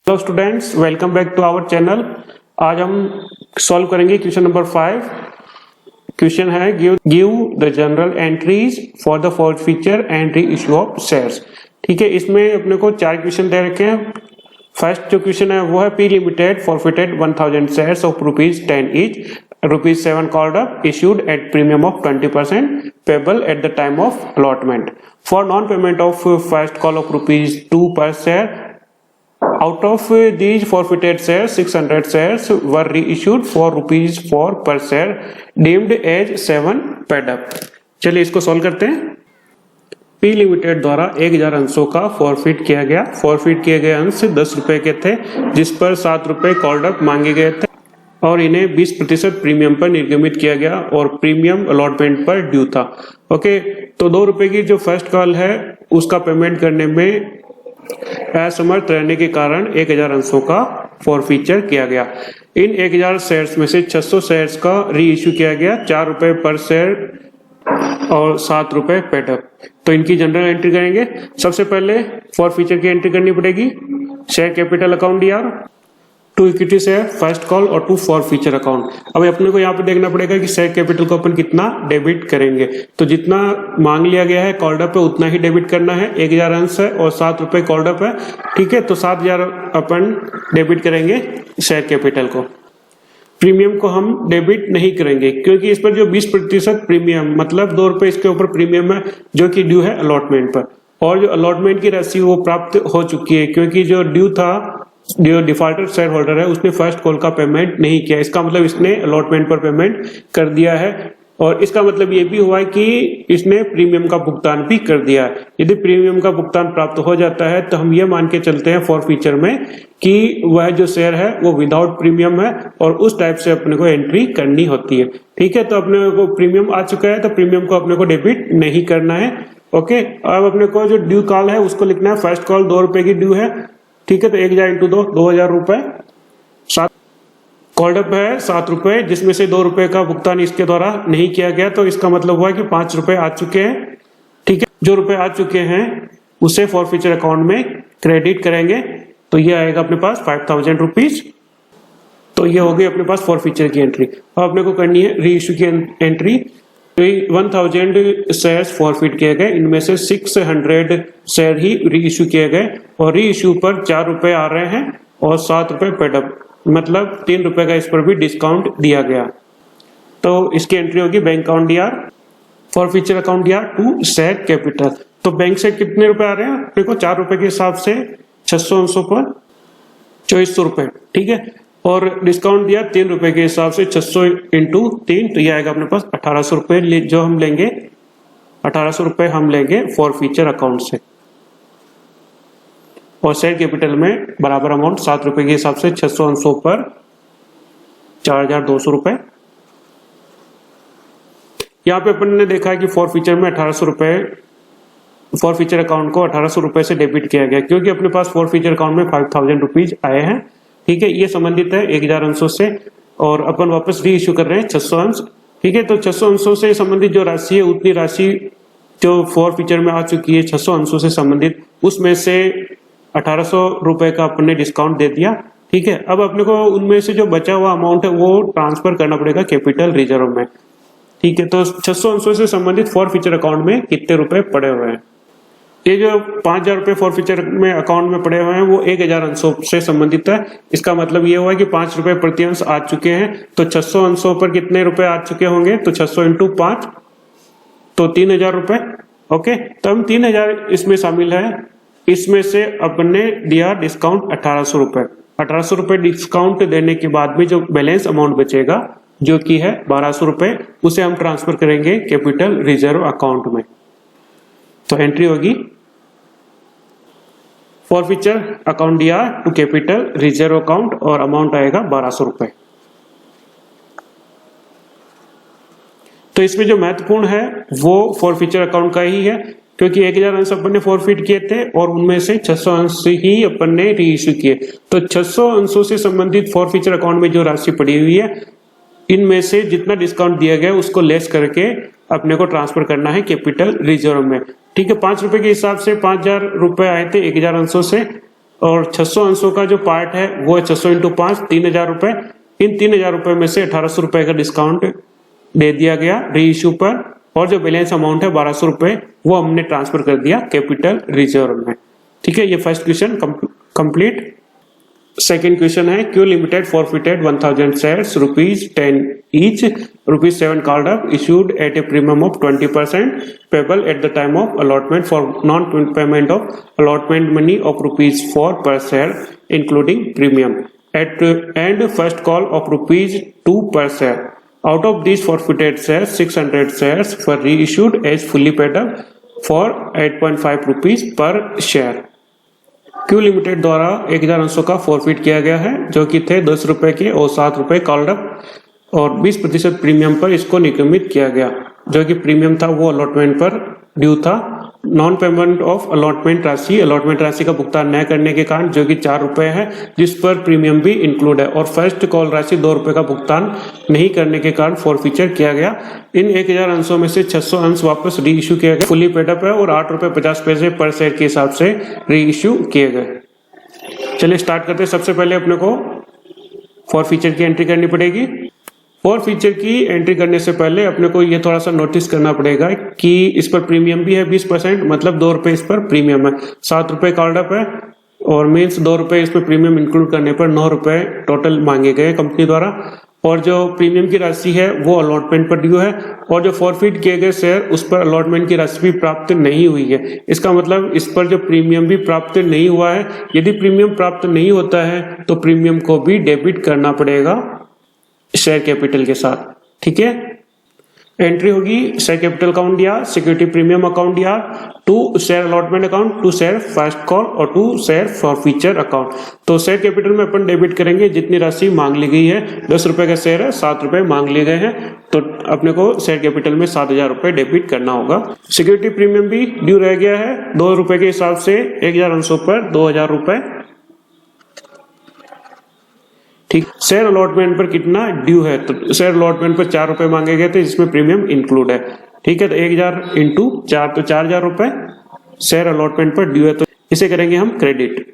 Hello students, welcome back to our channel. आज हम solve करेंगे क्वेश्चन नंबर 5। क्वेश्चन है give the general entries for the forfeiture and reissue of shares. ठीक है, इसमें अपने को 4 क्वेश्चन दे रखे हैं। फर्स्ट जो क्वेश्चन है वो है P limited forfeited 1000 shares of ₹10 each, ₹7 called up, issued at premium of 20%, payable at the time of allotment. For non payment of first call of ₹2 per share, out of these forfeited shares, 600 shares were reissued for ₹4 per share, deemed as 7 paid up। चलिए इसको solve करते हैं। P limited द्वारा 1000 अंशों का forfeit किया गया। Forfeit किए गए अंश 10 रुपए के थे, जिस पर 7 रुपए कॉल्ड अप मांगे गए थे और इन्हें 20% प्रीमियम पर निर्गमित किया गया और प्रीमियम अलॉटमेंट पर ड्यू था। ओके, तो 2 रुपए की जो फर्स्ट कॉल है उसका पेमेंट करने में असमर्थ रहने के कारण 1000 अंशों का फॉरफीचर किया गया। इन 1000 शेयर्स में से 600 शेयर्स का री इश्यू किया गया, 4 रुपए पर शेयर और 7 रुपए पेड अप। तो इनकी जनरल एंट्री करेंगे। सबसे पहले फॉरफीचर की एंट्री करनी पड़ेगी। Share capital account DR, to equity share, first call और 2 फॉरफीचर अकाउंट। अब अपने को यहाँ पे देखना पड़ेगा कि शेयर कैपिटल को अपन कितना डेबिट करेंगे। तो जितना मांग लिया गया है कॉल्ड अप है उतना ही डेबिट करना है। 1000 अंश है और 7 रुपए कॉल्ड अप है। ठीक है, तो 7000 अपन डेबिट करेंगे शेयर कैपिटल को। प्रीमियम को हम डेबिट नहीं करेंगे क्योंकि इस पर जो 20% प्रीमियम मतलब 2 रुपए इसके ऊपर प्रीमियम है जो कि ड्यू है अलॉटमेंट पर, और जो अलॉटमेंट की राशि वो प्राप्त हो चुकी है क्योंकि जो ड्यू था, जो डिफॉल्टर शेयर होल्डर है उसने फर्स्ट कॉल का पेमेंट नहीं किया। इसका मतलब इसने अलॉटमेंट पर पेमेंट कर दिया है और इसका मतलब ये भी हुआ है कि इसने प्रीमियम का भुगतान भी कर दिया है। यदि प्रीमियम का भुगतान प्राप्त हो जाता है तो हम ये मान के चलते हैं फॉरफीचर में कि वह जो शेयर है वो विदाउट प्रीमियम है और उस टाइप से अपने को एंट्री करनी होती है। ठीक है, तो अपने को प्रीमियम आ चुका है तो प्रीमियम को अपने को डेबिट नहीं करना है। ओके, अब अपने को जो ड्यू कॉल है उसको लिखना है। फर्स्ट कॉल 2 रुपए की ड्यू है। ठीक है, तो 1000 × 2 2000 रुपए। 7 कॉल्ड अप है 7 रुपए, जिसमें से 2 रुपए का भुगतान इसके द्वारा नहीं किया गया, तो इसका मतलब हुआ कि 5 रुपए आ चुके हैं। ठीक है, जो रुपए आ चुके हैं उसे फॉरफीचर अकाउंट में क्रेडिट करेंगे। तो ये आएगा अपने पास 5000 रुपीज। तो ये हो गई अपने पास फॉरफीचर की एंट्री। अब अपने को करनी है री इश्यू की एंट्री। 1000 शेयर्स फॉरफिट किए गए, इनमें से 600 शेयर ही री इश्यू किए गए और री इश्यू पर 4 रुपए आ रहे हैं और 7 रुपए पेड अप, मतलब 3 रुपए का इस पर भी डिस्काउंट दिया गया। तो इसकी एंट्री होगी bank account DR, forfeiture account DR to share capital. तो बैंक से कितने रुपए आ रहे हैं देखो, 4 रुपए के हिसाब से 600 अंशों पर 2400 रुपए। ठीक है, और डिस्काउंट दिया 3 रुपए के हिसाब से 600 × 3, तो ये आएगा अपने पास 1800 रुपए जो हम लेंगे। 1800 रुपए हम लेंगे फॉरफीचर अकाउंट से और शेयर कैपिटल में बराबर अमाउंट 7 रुपए के हिसाब से 600 अंशों पर 4200 रुपए। यहाँ पे अपन ने देखा है कि फॉरफीचर में 1800 रुपए, फॉरफीचर अकाउंट को 1800 रुपए से डेबिट किया गया क्योंकि अपने पास फॉरफीचर अकाउंट में 5000 रुपीज आए हैं। ठीक है, ये संबंधित है 1000 अंशों से और अपन वापस री इश्यू कर रहे हैं 600 अंश। ठीक है, तो 600 अंशों से संबंधित जो राशि है उतनी राशि जो फॉरफीचर में आ चुकी है 600 अंशों से संबंधित, उसमें से 1800 रुपए का अपन ने डिस्काउंट दे दिया। ठीक है, अब अपने को उनमें से जो बचा हुआ अमाउंट है वो ट्रांसफर करना पड़ेगा कैपिटल रिजर्व में। ठीक है, तो 600 अंशों से संबंधित फॉरफीचर अकाउंट में कितने रुपए पड़े हुए हैं। ये जो 5000 रुपए फॉरफीचर में अकाउंट में पड़े हुए हैं वो 1000 अंशों से संबंधित है। इसका मतलब ये हुआ कि 5 रुपए प्रति अंश आ चुके हैं। तो 600 अंशों पर कितने रुपए आ चुके होंगे, तो 600 × 5 तो 3000 रुपए। ओके, तो हम 3000 इसमें शामिल है। इसमें से अपने दिया डिस्काउंट 1800 रुपए। 1800 रुपए डिस्काउंट देने के बाद में जो बैलेंस अमाउंट बचेगा जो कि है 1200 रुपए, उसे हम ट्रांसफर करेंगे कैपिटल रिजर्व अकाउंट में। तो एंट्री होगी forfeiture account DR to capital reserve account और अमाउंट आएगा 1200 रुपए। तो इसमें जो महत्वपूर्ण है वो फॉरफीचर अकाउंट का ही है क्योंकि 1000 अंश अपन ने फॉरफिट किए थे और उनमें से 600 अंश ही अपन ने री इश्यू किए। तो 600 अंशों से संबंधित फॉरफीचर अकाउंट में जो राशि पड़ी हुई है इनमें से जितना डिस्काउंट दिया गया उसको लेस करके अपने को ट्रांसफर करना है कैपिटल रिजर्व में। ठीक है, 5 रुपए के हिसाब से 5000 रुपए आए थे 1000 अंशों से, और 600 अंशों का जो पार्ट है वो है 600 इंटू 5, 3000 रुपए। इन 3000 रुपए में से 1800 रुपए का डिस्काउंट दे दिया गया री इश्यू पर, और जो बैलेंस अमाउंट है 1200 रुपए वो हमने ट्रांसफर कर दिया कैपिटल रिजर्व में। ठीक है, ये first question complete. Second question है Q limited forfeited 1000 shares ₹10 each, ₹7 called up, issued at a premium of 20% payable at the time of allotment for non-payment of allotment money of ₹4 per share including premium and first call of ₹2 per share. Out of these forfeited shares, 600 shares were reissued as fully paid up for 8.5 rupees per share. Q limited द्वारा 1000 अंशों का forfeit किया गया है जो कि थे 10 रुपए के और 7 रुपए कॉल्ड अप, और 20% प्रीमियम पर इसको निगमित किया गया। जो कि प्रीमियम था वो अलॉटमेंट पर ड्यू था। नॉन पेमेंट ऑफ अलॉटमेंट राशि का भुगतान न करने के कारण जो कि 4 रुपए है, जिस पर प्रीमियम भी इंक्लूड है, और फर्स्ट कॉल राशि 2 रुपए का भुगतान नहीं करने के कारण फॉरफीचर किया गया। इन 1000 अंशों में से 600 अंश वापस री इश्यू किया गया, फुली पेड अप है, और 8 रुपए 50 पैसे पर शेयर के हिसाब से री इश्यू किए गए। चलिए स्टार्ट करते हैं। सबसे पहले अपने को फॉरफीचर की एंट्री करनी पड़ेगी। फॉरफीचर की एंट्री करने से पहले अपने को ये थोड़ा सा नोटिस करना पड़ेगा कि इस पर प्रीमियम भी है 20%, मतलब 2 रुपए इस पर प्रीमियम है, 7 रुपए कॉल्ड अप है, और मीन्स 2 रुपए इस पर प्रीमियम इंक्लूड करने पर 9 रुपए टोटल मांगे गए कंपनी द्वारा। और जो प्रीमियम की राशि है वो अलॉटमेंट पर ड्यू है, और जो फॉरफिट किए गए शेयर उस पर अलॉटमेंट की राशि भी प्राप्त नहीं हुई है। इसका मतलब इस पर जो प्रीमियम भी प्राप्त नहीं हुआ है। यदि प्रीमियम प्राप्त नहीं होता है तो प्रीमियम को भी डेबिट करना पड़ेगा शेयर कैपिटल के साथ। ठीक है, एंट्री होगी शेयर कैपिटल अकाउंट या सिक्योरिटी प्रीमियम अकाउंट या to share allotment account, to share first call और टू शेयर फॉरफीचर अकाउंट। तो शेयर कैपिटल में अपन डेबिट करेंगे जितनी राशि मांग ली गई है। 10 रुपए का शेयर है, 7 रुपए मांग लिए गए हैं, तो अपने को शेयर कैपिटल में 7000 रुपए डेबिट करना होगा। सिक्योरिटी प्रीमियम भी ड्यू रह गया है 2 रुपए के हिसाब से 1000 अंशों पर 2000 रुपए। ठीक, शेयर अलॉटमेंट पर कितना ड्यू है, तो शेयर अलॉटमेंट पर 4 रुपए मांगे गए थे जिसमें प्रीमियम इंक्लूड है। ठीक है, तो 1000 इंटू 4 तो 4000 रुपए शेयर अलॉटमेंट पर ड्यू है, तो इसे करेंगे हम क्रेडिट।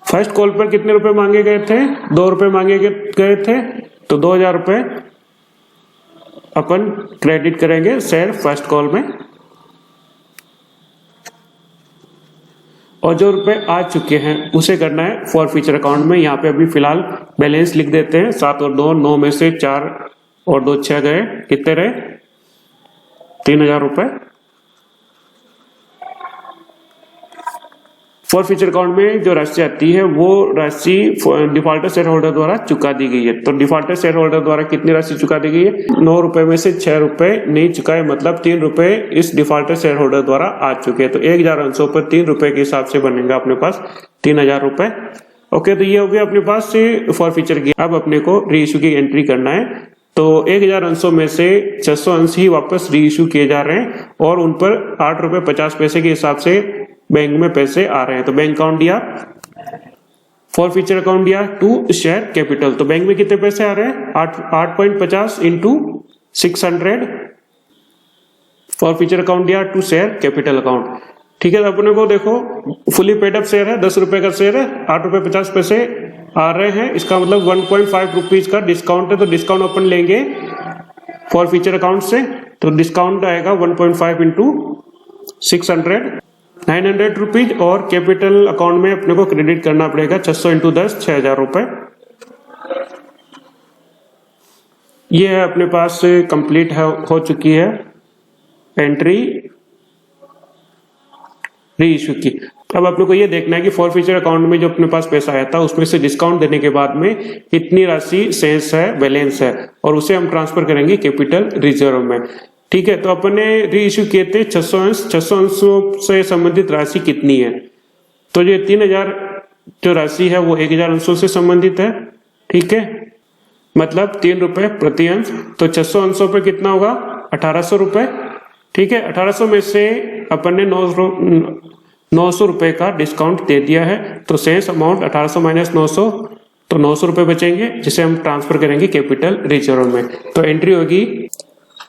फर्स्ट कॉल पर कितने रुपए मांगे गए थे, 2 रुपए मांगे गए थे, तो 2000 रुपए अपन क्रेडिट करेंगे शेयर फर्स्ट कॉल में। और जो रुपए आ चुके हैं उसे करना है फॉरफीचर अकाउंट में। यहाँ पे अभी फिलहाल बैलेंस लिख देते हैं, 7 और 2 9 में से 4 और 2 6 गए, कितने रहे 3000 रुपए। फॉरफीचर अकाउंट में जो राशि आती है वो राशि डिफॉल्टर शेयर होल्डर द्वारा चुका दी गई है। तो डिफॉल्टर शेयर होल्डर द्वारा कितनी राशि चुका दी गई है, 9 रुपए में से 6 रुपए नहीं चुकाए, मतलब 3 रुपए इस डिफॉल्टर शेयर होल्डर द्वारा आ चुके हैं। तो 1000 अंशों पर 3 रुपए के हिसाब से बनेगा अपने पास 3000 रुपए। ओके, तो ये हो गया अपने पास से फॉरफीचर की। अब अपने को री इश्यू की एंट्री करना है। तो 1000 अंशों में से 600 अंश ही वापस री इश्यू किए जा रहे हैं, और उन पर 8 रुपए 50 पैसे के हिसाब से बैंक में पैसे आ रहे हैं। तो बैंक अकाउंट दिया, फॉरफीचर अकाउंट दिया टू शेयर कैपिटल। तो बैंक में कितने पैसे आ रहे हैं, 8.50 इंटू 600। फॉरफीचर अकाउंट दिया टू शेयर कैपिटल अकाउंट। ठीक है, तो अपने को देखो फुली पेड अप शेयर है, 10 रुपए का शेयर है, 8 रुपए 50 पैसे आ रहे हैं। इसका मतलब 1.5 रुपीज का डिस्काउंट है, तो डिस्काउंट अपन लेंगे फॉरफीचर अकाउंट से। तो डिस्काउंट आएगा 1.5 इंटू 600 900 रुपीज, और कैपिटल अकाउंट में अपने को क्रेडिट करना पड़ेगा 600 इंटू 10 6000 रुपए। ये है अपने पास कंप्लीट हो चुकी है एंट्री री इश्यू की। अब अपने को ये देखना है कि फॉरफीचर अकाउंट में जो अपने पास पैसा आया था उसमें से डिस्काउंट देने के बाद में कितनी राशि शेष है, बैलेंस है, और उसे हम ट्रांसफर करेंगे कैपिटल रिजर्व में। ठीक है, तो अपन ने री इश्यू किए थे 600 अंशों से संबंधित राशि कितनी है, तो ये 3000 जो राशि है वो 1000 अंशों से संबंधित है। ठीक है, मतलब 3 रुपए प्रति अंश, तो 600 अंशों पे कितना होगा 1800 रुपए। ठीक है, 1800 में से अपन ने 900 रुपए का डिस्काउंट दे दिया है, तो शेष अमाउंट 1800 माइनस 900, तो 900 रुपए बचेंगे जिसे हम ट्रांसफर करेंगे कैपिटल रिजर्व में। तो एंट्री होगी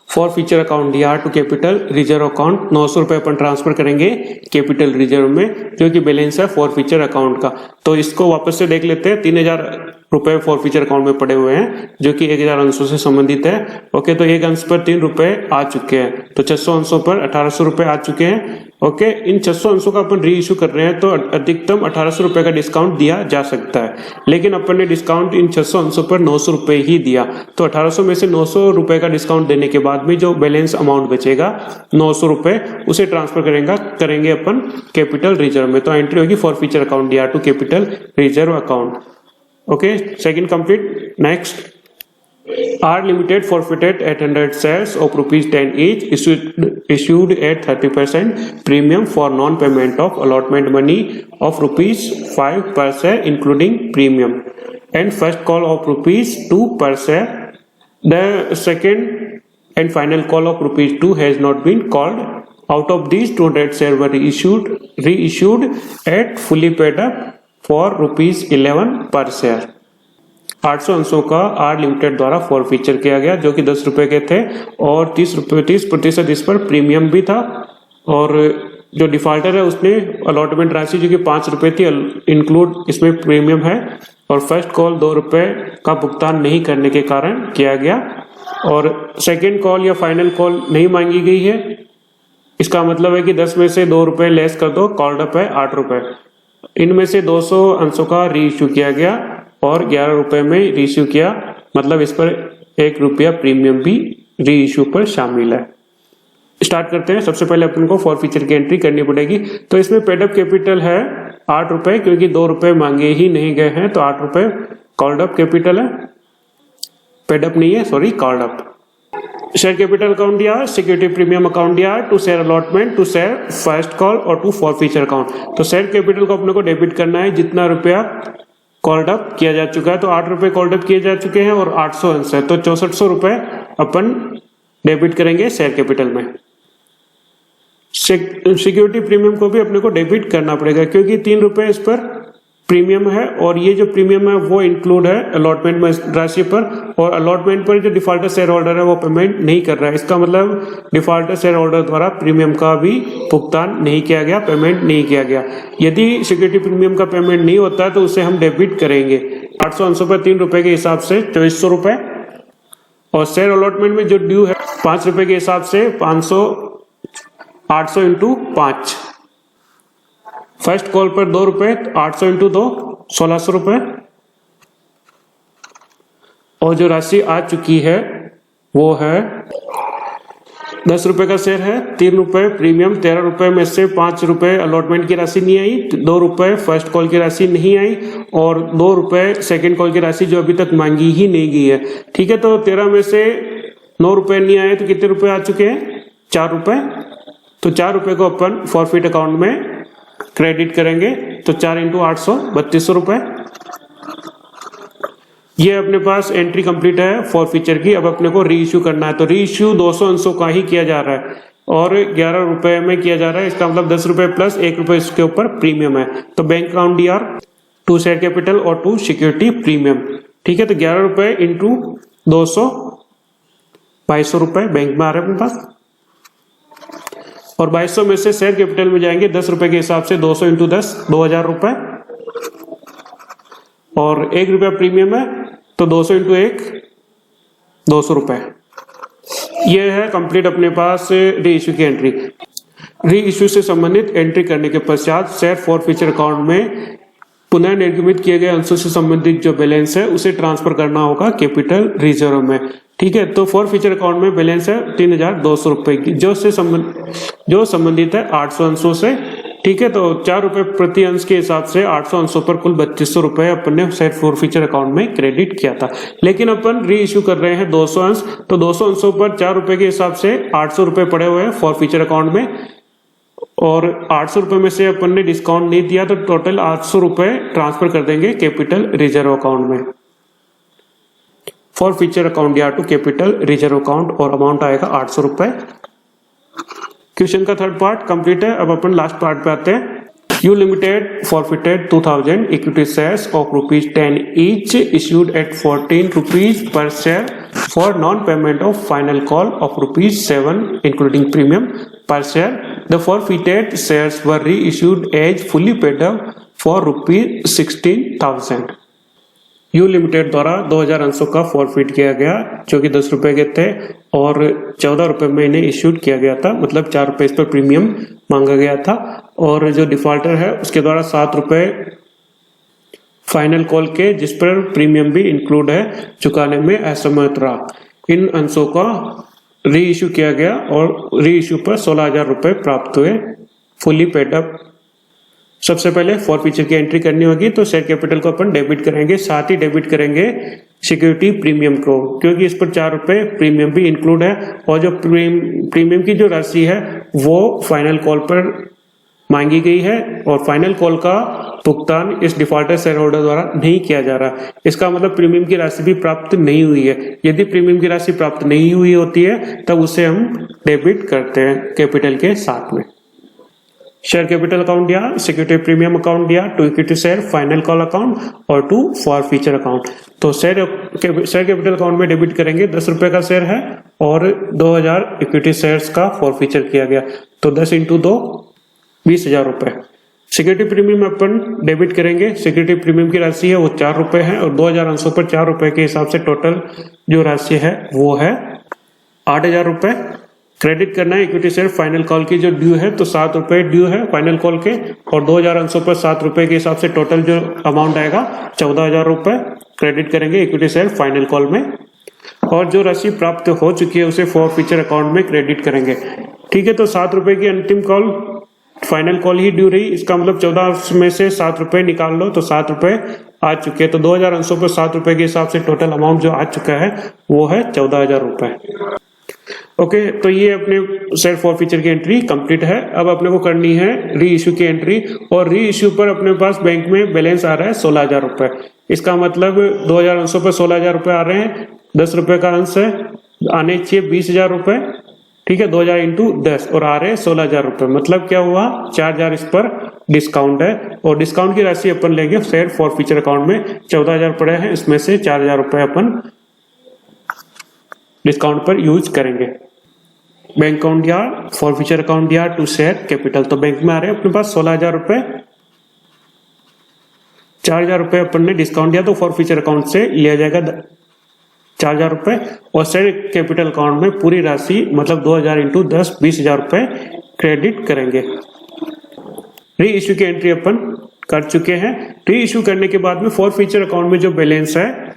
फॉर फ्यूचर अकाउंट दिया टू कैपिटल रिजर्व अकाउंट 900 रुपए अपन ट्रांसफर करेंगे कैपिटल रिजर्व में, जो कि बैलेंस है फॉर फ्यूचर अकाउंट का। तो इसको वापस से देख लेते हैं। 3000 रुपए फॉर फ्यूचर अकाउंट में पड़े हुए हैं, जो कि 1000 अंशों से संबंधित है। ओके, तो एक अंश पर 3 रुपए आ चुके हैं, तो 600 अंशों पर 1800 रुपए आ चुके हैं। ओके, इन 600 अंशों का अपन री इश्यू कर रहे हैं, तो अधिकतम 1800 रुपए का डिस्काउंट दिया जा सकता है, लेकिन अपन ने डिस्काउंट इन 600 अंशों पर 900 रुपए ही दिया। तो 1800 में से 900 रुपए का डिस्काउंट देने के बाद में जो बैलेंस अमाउंट बचेगा 900 रुपए, उसे ट्रांसफर करेंगे अपन कैपिटल रिजर्व में। तो एंट्री होगी फॉर फ्यूचर अकाउंट दिया to capital reserve account. Okay, second complete. Next, R Limited forfeited 800 shares of ₹10 each issued at 30% premium for non-payment of allotment money of ₹5 per share including premium and first call of ₹2 per share. The second and final call of ₹2 has not been called. Out of these 200 shares were reissued at fully paid up for ₹11 per share. 800 अंशों का are limited द्वारा forfeiture किया गया, जो कि 10 रुपए के थे और 30% इस पर प्रीमियम भी था। और जो डिफॉल्टर है उसने अलॉटमेंट राशि जो कि 5 रुपए थी इंक्लूड इसमें प्रीमियम है, और फर्स्ट कॉल 2 रुपए का भुगतान नहीं करने के कारण किया गया, और सेकेंड कॉल या फाइनल कॉल नहीं मांगी गई है। इसका मतलब है कि 10 में से 2 रुपए लेस कर दो, कॉल्ड अप है 8 रुपए। इनमें से 200 अंशों का री इश्यू किया गया और 11 रुपए में री इश्यू किया, मतलब इस पर 1 रुपया प्रीमियम भी री इश्यू पर शामिल है। स्टार्ट करते हैं। सबसे पहले अपन को फॉर फ्यूचर की एंट्री करनी पड़ेगी। तो इसमें पेडअप कैपिटल है 8 रुपए, क्योंकि 2 रुपए मांगे ही नहीं गए हैं, तो 8 रुपए कॉल्ड अप कैपिटल है, पेडअप नहीं है, sorry, called up. Share capital account दिया, सिक्योरिटी प्रीमियम अकाउंट दिया, to share allotment, to share first call और टू फॉर फ्यूचर अकाउंट। तो शेयर कैपिटल को अपने को डेबिट करना है जितना रुपया कॉल्ड अप किया जा चुका है। तो 8 रुपए कॉल्ड अप किए जा चुके हैं और 800 अंश है, तो 6400 रुपए अपन डेबिट करेंगे शेयर कैपिटल में। सिक्योरिटी प्रीमियम को भी अपने को डेबिट करना पड़ेगा, क्योंकि 3 रुपए इस पर प्रीमियम है, और ये जो प्रीमियम है वो इंक्लूड है अलॉटमेंट में राशि पर, और अलॉटमेंट पर जो डिफॉल्टर शेयर होल्डर है वो पेमेंट नहीं कर रहा है। इसका मतलब डिफॉल्टर शेयर होल्डर द्वारा प्रीमियम का भी भुगतान नहीं किया गया, पेमेंट नहीं किया गया। यदि सिक्योरिटी प्रीमियम का पेमेंट नहीं होता है तो उसे हम डेबिट करेंगे 800 अंशों पर 3 रुपए के हिसाब से 2400 रुपए, और शेयर अलॉटमेंट में जो ड्यू है 5 रुपए के हिसाब से 800 इंटू 5। फर्स्ट कॉल पर 2 रुपए, 800 इंटू 2 1600 रुपए, और जो राशि आ चुकी है वो है 10 रुपए का शेयर है, 3 रुपए प्रीमियम, 13 रुपए में से 5 रुपए अलॉटमेंट की राशि नहीं आई, 2 रुपए फर्स्ट कॉल की राशि नहीं आई, और 2 रुपए सेकेंड कॉल की राशि जो अभी तक मांगी ही नहीं गई है। ठीक है, तो 13 में से 9 रुपए नहीं आए, तो कितने रुपए आ चुके हैं? 4 रुपए। तो 4 रुपए को अपन फॉरफिट अकाउंट में क्रेडिट करेंगे, तो 4 इंटू 800 3200 रुपए। ये अपने पास एंट्री कंप्लीट है फॉर फ्यूचर की। अब अपने को री इश्यू करना है, तो री इश्यू 200 अंशों का ही किया जा रहा है और 11 रुपए में किया जा रहा है। इसका मतलब 10 रुपए प्लस 1 रुपए इसके ऊपर प्रीमियम है। तो bank account DR, to share capital और टू सिक्योरिटी प्रीमियम। ठीक है, तो 11 रुपए इंटू 200 2200 रुपए बैंक में आ रहे हैं अपने पास, और 2200 में से शेयर कैपिटल में जाएंगे 10 रुपए के हिसाब से 200 इंटू 10 2000 रुपए, और 1 रुपया प्रीमियम है तो 200 इंटू 1 200 रुपए। यह है कंप्लीट अपने पास री इश्यू की एंट्री। री इश्यू से संबंधित एंट्री करने के पश्चात शेयर फॉर फ्यूचर अकाउंट में पुनः निर्गमित किए गए अंशों से संबंधित जो बैलेंस है उसे ट्रांसफर करना होगा कैपिटल रिजर्व में। ठीक है, तो फॉर फ्यूचर अकाउंट में बैलेंस है 3200 रुपए की, जो संबंधित है 800 अंशों से। ठीक है, तो 4 रुपए प्रति अंश के हिसाब से 800 अंशों पर कुल 3200 रुपए अपन ने शेयर फॉर फ्यूचर अकाउंट में क्रेडिट किया था। लेकिन अपन री इश्यू कर रहे हैं 200 अंश, तो 200 अंशों पर 4 रुपए के हिसाब से 800 रुपए पड़े हुए हैं फॉर फ्यूचर अकाउंट में, और 800 रुपए में से अपन ने डिस्काउंट नहीं दिया, तो टोटल 800 रुपए ट्रांसफर कर देंगे कैपिटल रिजर्व अकाउंट में। फॉर फ्यूचर अकाउंट या टू कैपिटल रिजर्व अकाउंट, और अमाउंट आएगा 800 रुपए। क्वेश्चन का थर्ड पार्ट कंप्लीट है। अब अपन लास्ट पार्ट पे आते हैं। You Limited forfeited 2000 equity shares of ₹10 each issued at 14 rupees per share for non-payment of final call of ₹7 including premium per share. The forfeited shares were reissued as fully paid up for ₹16,000. You limited द्वारा 2000 अंशों का forfeit किया गया जो कि 10 रुपए के थे और 14 रुपए में इन्हें इश्यूड किया गया था, मतलब 4 रुपए इस पर प्रीमियम मांगा गया था और जो डिफॉल्टर है उसके द्वारा 7 रुपए फाइनल कॉल के जिस पर प्रीमियम भी इंक्लूड है चुकाने में असमर्थ रहा। इन अंशों का री इश्यू किया गया और री इश्यू पर 16,000 रुपए प्राप्त हुए फुली पेड अप। सबसे पहले फॉरफीचर की एंट्री करनी होगी तो शेयर कैपिटल को अपन डेबिट करेंगे, साथ ही डेबिट करेंगे सिक्योरिटी प्रीमियम को, क्योंकि इस पर 4 रुपए प्रीमियम भी इंक्लूड है और जो प्रीमियम की जो राशि है वो फाइनल कॉल पर मांगी गई है और फाइनल कॉल का भुगतान इस डिफॉल्टर शेयर होल्डर द्वारा नहीं किया जा रहा। इसका मतलब प्रीमियम की राशि भी प्राप्त नहीं हुई है। यदि प्रीमियम की राशि प्राप्त नहीं हुई होती है तब उसे हम डेबिट करते हैं कैपिटल के साथ में। शेयर कैपिटल अकाउंट दिया, सिक्योरिटी प्रीमियम अकाउंट दिया, to equity share, final call account और टू फॉरफीचर अकाउंट। तो शेयर कैपिटल अकाउंट में डेबिट करेंगे 10 रुपए का शेयर है और 2000 इक्विटी शेयर्स का फॉरफीचर किया गया तो 10 × 2 20,000 रुपए। सिक्योरिटी प्रीमियम अपन डेबिट करेंगे, सिक्योरिटी प्रीमियम की राशि है वो 4 रुपए है और 2000 अंशों पर 4 रुपए के हिसाब से टोटल जो राशि है वो है 8,000 रुपए। क्रेडिट करना है इक्विटी शेयर फाइनल कॉल की जो ड्यू है तो 7 रुपए ड्यू है फाइनल कॉल के और 2000 अंशों पर 7 रुपए के हिसाब से टोटल जो अमाउंट आएगा 14,000 रुपए क्रेडिट करेंगे इक्विटी शेयर फाइनल कॉल में और जो राशि प्राप्त हो चुकी है उसे फॉरफीचर अकाउंट में क्रेडिट करेंगे। ठीक है, तो 7 रुपए की अंतिम कॉल फाइनल कॉल ही ड्यू रही, इसका मतलब 14 में से 7 रुपए निकाल लो तो 7 रुपए आ चुके हैं। तो 2000 अंशों पर 7 रुपए के हिसाब से टोटल अमाउंट जो आ चुका है वो है 14,000 रुपए। ओके, तो ये अपने शेयर फॉरफीचर की एंट्री कंप्लीट है। अब अपने को करनी है री इश्यू की एंट्री और री इश्यू पर अपने पास बैंक में बैलेंस आ रहा है 16,000 रुपए। इसका मतलब 2000 अंशों पर 16,000 रुपए आ रहे हैं, 10 रुपए का अंश है, आने चाहिए 20,000 रुपए। ठीक है, 2000 × 10 और आ रहे हैं 16,000 रुपए। मतलब क्या हुआ, 4,000 इस पर डिस्काउंट है और डिस्काउंट की राशि अपन लेंगे शेयर फॉरफीचर अकाउंट में। 14,000 पड़े हैं, इसमें से 4,000 रुपए अपन डिस्काउंट पर यूज करेंगे। बैंक अकाउंट या फॉरफीचर अकाउंट या टू शेयर कैपिटल, तो बैंक में आ रहे हैं अपने पास 16,000 रुपए, 4,000 रुपए अपन ने डिस्काउंट दिया तो फॉरफीचर अकाउंट से लिया जाएगा 4,000 रुपए और शेयर कैपिटल अकाउंट में पूरी राशि मतलब 2000 × 10 20,000 रुपए क्रेडिट करेंगे। री इश्यू की एंट्री अपन कर चुके हैं। री इश्यू करने के बाद में फॉरफीचर अकाउंट में जो बैलेंस है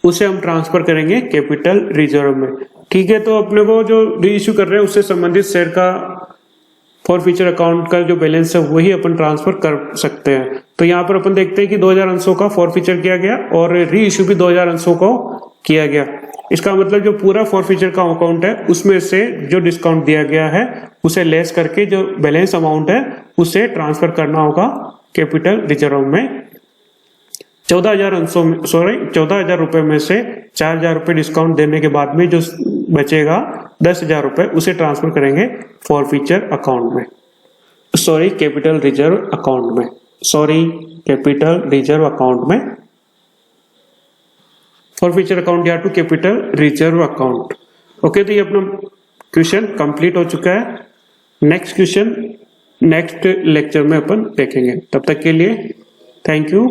उसे हम ट्रांसफर करेंगे कैपिटल रिजर्व में। ठीक है, तो अपने को जो री इश्यू कर रहे हैं उससे संबंधित शेयर का फॉरफीचर अकाउंट का जो बैलेंस है वही अपन ट्रांसफर कर सकते हैं। तो यहाँ पर अपन देखते हैं कि 2000 अंशों का फॉरफीचर किया गया और री इश्यू भी 2000 अंशों को किया गया। इसका मतलब जो पूरा फॉरफीचर का अकाउंट है उसमें से जो डिस्काउंट दिया गया है उसे लेस करके जो बैलेंस अमाउंट है उसे ट्रांसफर करना होगा कैपिटल रिजर्व में। 14,000 रुपए में से 4,000 रुपए डिस्काउंट देने के बाद में जो बचेगा 10,000 रुपए उसे ट्रांसफर करेंगे फॉरफीचर अकाउंट में, कैपिटल रिजर्व अकाउंट में, कैपिटल रिजर्व अकाउंट में, फॉरफीचर अकाउंट या to capital reserve account. Okay, तो ये अपना क्वेश्चन कंप्लीट हो चुका है। नेक्स्ट क्वेश्चन नेक्स्ट लेक्चर में अपन देखेंगे। तब तक के लिए थैंक यू।